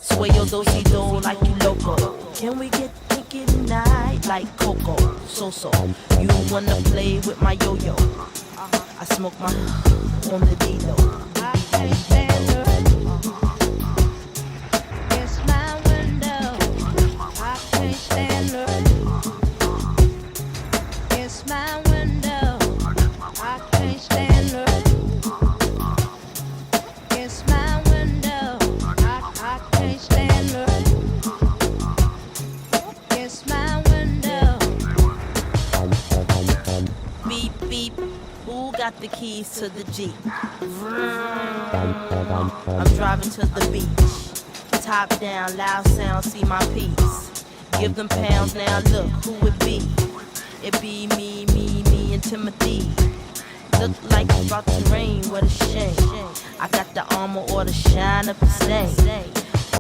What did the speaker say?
Sway your do-si-do like you loco. Can we get kinky tonight like Coco? So, you wanna play with my yo-yo? I smoke my on the D-Lo. I can't stand her. It's my window. I can't stand her. It's my window. I can't stand her. It's my window. I can't stand her. It's my window. Beep beep. Who got the keys to the Jeep? I'm driving to the beach. Top down, loud sound, see my piece. Give them pounds now, look who it be. It be me, and Timothy. Look like it's about to rain, what a shame. I got the armor or the shine up the stain.